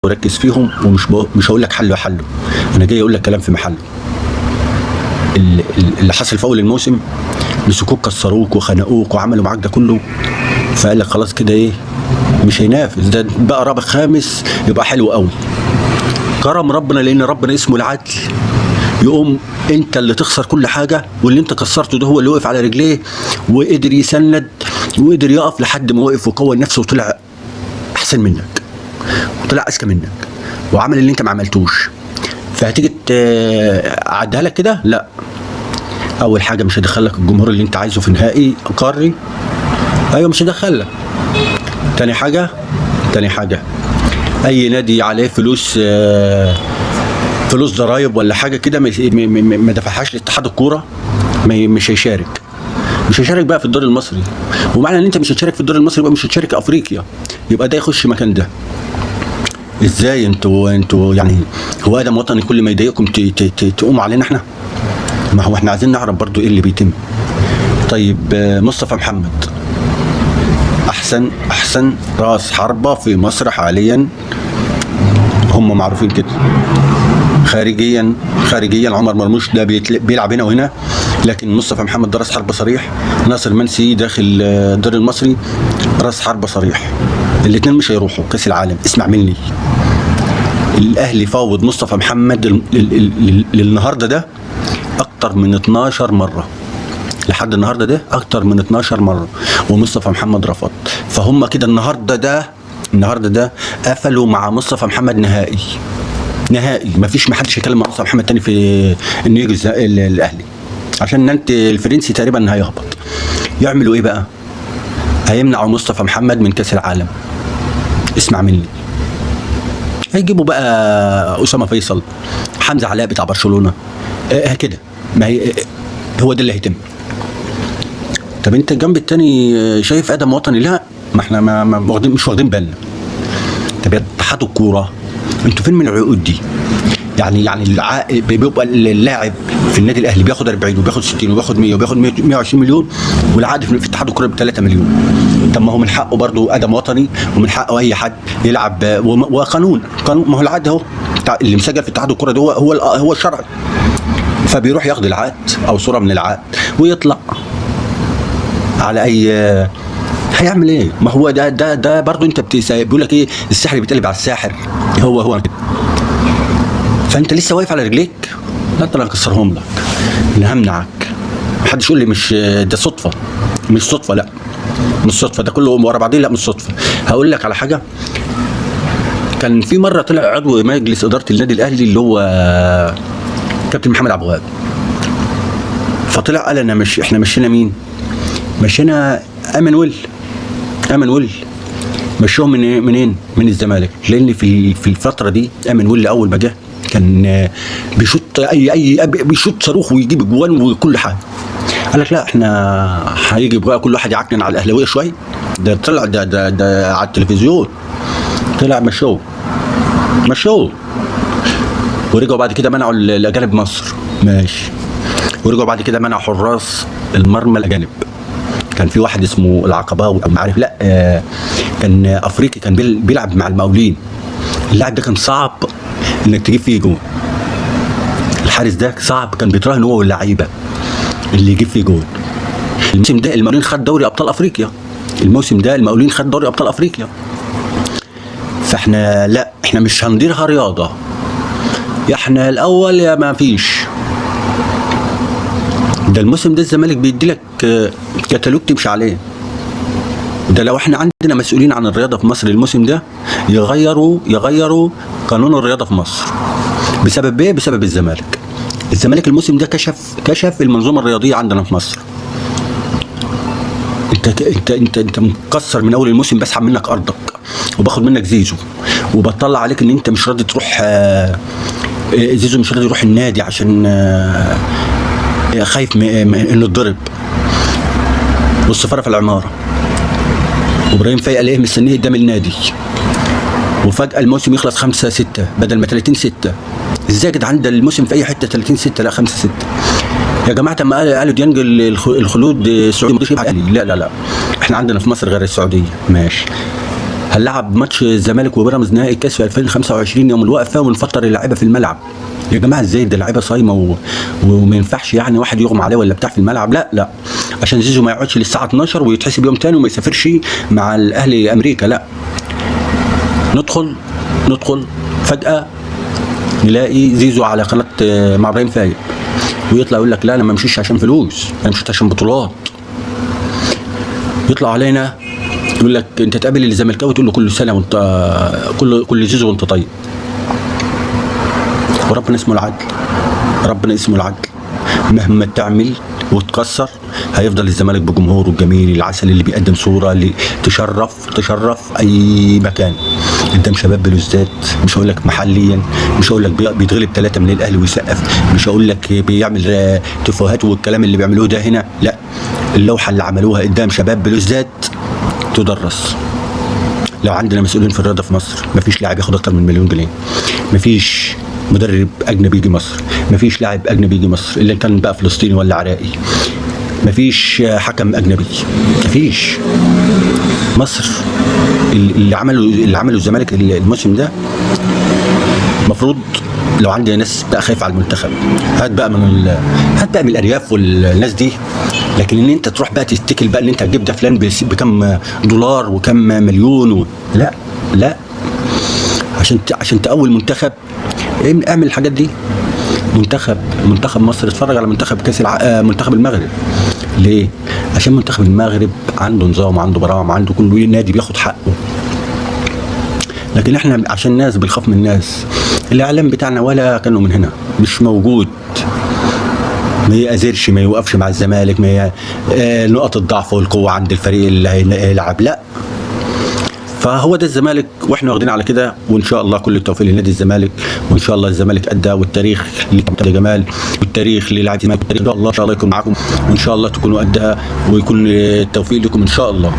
وركز فيهم، مش هقول لك حله حله، انا جاي اقول لك كلام في محله. اللي حصل في اول الموسم، مسكوك كسروك وخنقوك وعملوا معاك ده كله، فقال لك خلاص كده ايه، مش هينافس، ده بقى رابع خامس يبقى حلو قوي. كرم ربنا، لان ربنا اسمه العدل، يقوم انت اللي تخسر كل حاجه، واللي انت كسرته ده هو اللي وقف على رجليه وقدر يسند وقدر يقف لحد ما وقف وكون نفسه وطلع احسن منك وطلع اذكى منك وعمل اللي انت ما عملتوش. فهتيجي اعدها لك كده؟ لا. اول حاجه مش هدخلك الجمهور اللي انت عايزه في نهائي قاري، ايوه مش هدخلك. تاني حاجه اي نادي عليه فلوس ضرايب ولا حاجه كده ما دفعهاش لاتحاد الكوره مش هيشارك بقى في الدوري المصري. ومعنى ان انت مش هتشارك في الدوري المصري يبقى مش هتشارك افريقيا، يبقى ده يخش مكان ده. ازاي انتوا يعني هو ادم وطني كل ما يضايقكم تقوموا علينا احنا؟ ما هو احنا عايزين نعرف برضو ايه اللي بيتم. طيب مصطفى محمد احسن راس حربة في مصر حاليا، هم معروفين كده. خارجيا عمر مرموش ده بيلعب هنا وهنا، لكن مصطفى محمد ده راس حربة صريح. ناصر منسي داخل الدوري المصري راس حربة صريح. الاثنين مش هيروحوا كاس العالم. اسمع مني، الاهلي فاوض مصطفى محمد للنهارده ده اكتر من 12 مره، لحد النهارده ده اكتر من 12 مره، ومصطفى محمد رفض. فهم كده النهارده ده قفلوا مع مصطفى محمد نهائي. مفيش محدش يكلم مع مصطفى محمد تاني في انه يجي الاهلي، عشان انت الفرنسي تقريبا هيهبط. يعملوا ايه بقى؟ هيمنعوا مصطفى محمد من كاس العالم. اسمع مني، هيجيبوا بقى اسامه فيصل، حمزه علاء بتاع برشلونه كده. ما هي هو ده اللي هيتم. طب انت الجنب التاني شايف ادم وطني؟ لا، ما احنا مش واخدين بالنا. طب اتحاد الكوره انتوا فين من العقود دي؟ يعني بيبقى اللاعب في النادي الاهلي بياخد 40 وبياخد 60 وبياخد 100 وبياخد 120 مليون، والعقد في اتحاد الكوره ب 3 مليون. طب ما هو من حقه برضه ادم وطني، ومن حقه اي حد يلعب، وقانون ما هو العقد اهو اللي مسجل في اتحاد الكوره ده هو الشرع. فبيروح ياخد العقد او صوره من العقد ويطلع على اي هيعمل ايه؟ ما هو ده برضه انت بيقول لك ايه، السحر بيتقلب على الساحر. هو كده. فانت لسه واقف على رجليك؟ لا، انا هكسرهم لك، انا همنعك. محدش يقول لي مش ده صدفه. مش صدفه، لا مش صدفه، ده كله ورا بعضيه. لا مش صدفه. هقول لك على حاجه. كان في مره طلع عضو مجلس اداره النادي الاهلي اللي هو كابتن محمد عبد الوهاب، فطلع قال احنا مشينا مين؟ مشينا امن ويل. مشوهم منين؟ من الزمالك. لان في الفتره دي امن ويل اول ما جه كان بيشوط بيشوط صاروخ ويجيب اجوان وكل حاجه. قال لك لا، احنا هيجي بقى كل واحد يعكنن على الاهلاويه شويه. ده طلع ده على التلفزيون، طلع مشوه. ورجعوا بعد كده منعوا الاجانب مصر، ماشي. ورجعوا بعد كده منعوا حراس المرمى الاجانب. كان في واحد اسمه العقباوي او ما عارف، لا كان افريقي، كان بيلعب مع المقاولين. اللاعب ده كان صعب انك تجيب فيه جول. الحارس ده صعب، كان بيتراهن هو واللعيبه اللي يجيب فيه جول. الموسم ده المقاولين خد دوري ابطال افريقيا. فاحنا لا، احنا مش هنديرها رياضه، يا احنا الاول يا ما فيش. ده الموسم ده الزمالك بيدي لك كتالوج تمشي عليه. ده لو احنا عندنا مسؤولين عن الرياضه في مصر الموسم ده يغيروا قانون الرياضه في مصر. بسبب ايه؟ بسبب الزمالك الموسم ده كشف المنظومه الرياضيه عندنا في مصر. انت مكسر من اول الموسم، بسحب منك ارضك وباخد منك زيزو، وبطلع عليك ان انت مش راضي تروح. زيزو مش راضي يروح النادي عشان خايف انه يتضرب، والسفاره في العماره. وابراهيم فايق الاقيه مستنيه قدام النادي، وفجاه الموسم يخلص 5-6 بدل ما 30-6. ازاي يا جدعان؟ ده الموسم في اي حته 30-6، لا 5-6 يا جماعه. ما قالوا ديانج الخلود السعودي مش لا احنا عندنا في مصر غير السعوديه، ماشي. هنلعب ماتش الزمالك وبيراميدز نهائي الكاس في 2025 يوم الوقفه ونفطر اللعيبه في الملعب. يا جماعه ازاي؟ ده اللعيبه صايمه وما ينفعش يعني واحد يغمى عليه ولا بتاع في الملعب. لا لا، عشان زيزو ما يقعدش للساعه 12 ويتحسب يوم تاني وما يسافرش مع الاهلي امريكا. لا، ندخل فجاه نلاقي زيزو على قناه مع ابراهيم فايق ويطلع يقول لك لا انا ما مشيش عشان فلوس، انا مشيت عشان بطولات. يطلع علينا يقول لك انت تقابل الزملكاوي تقول له كل سنه وانت كل زيزو وانت طيب. وربنا اسمه العدل، ربنا اسمه العدل. مهما تعمل وتكسر هيفضل الزمالك بجمهوره الجميل العسل اللي بيقدم صوره اللي تشرف اي مكان قدام شباب بلوزداد. مش هقول لك محليا، مش هقول لك بيتغلب 3 من الاهلي ويسقف، مش هقول لك بيعمل تفاهات والكلام اللي بيعملوه ده هنا. لا، اللوحه اللي عملوها قدام شباب بلوزداد تدرس. لو عندنا مسؤولين في الرياضه في مصر مفيش لاعب ياخد اكتر من مليون جنيه، مفيش مدرب اجنبي يجي مصر، مفيش لاعب اجنبي يجي مصر الا كان بقى فلسطيني ولا عراقي، مفيش حكم اجنبي، مفيش. مصر اللي عملوا الزمالك الموسم ده المفروض لو عندنا ناس بقى خايفه على المنتخب هات بقى من الارياف والناس دي. لكن ان انت تروح بقى تتكل بقى ان انت هتجيب ده فلان بكم دولار وكم مليون لا عشان تقوي المنتخب اعمل الحاجات دي. منتخب مصر اتفرج على منتخب منتخب المغرب. ليه؟ عشان منتخب المغرب عنده نظام، عنده برامج، عنده كل نادي بياخد حقه. لكن احنا عشان ناس بنخاف من الناس، الاعلام بتاعنا ولا كانه من هنا، مش موجود، ما يأذرش، ما يوقفش مع الزمالك، ما نقط الضعف والقوه عند الفريق اللي هيلعب. لا، فهو ده الزمالك واحنا واخدين على كده. وان شاء الله كل التوفيق لنادي الزمالك، وان شاء الله الزمالك ادى، والتاريخ لكابتن جمال، والتاريخ للاعبين الزمالك، ان شاء الله يكون معاكم، وان شاء الله تكونوا ادى ويكون التوفيق لكم ان شاء الله.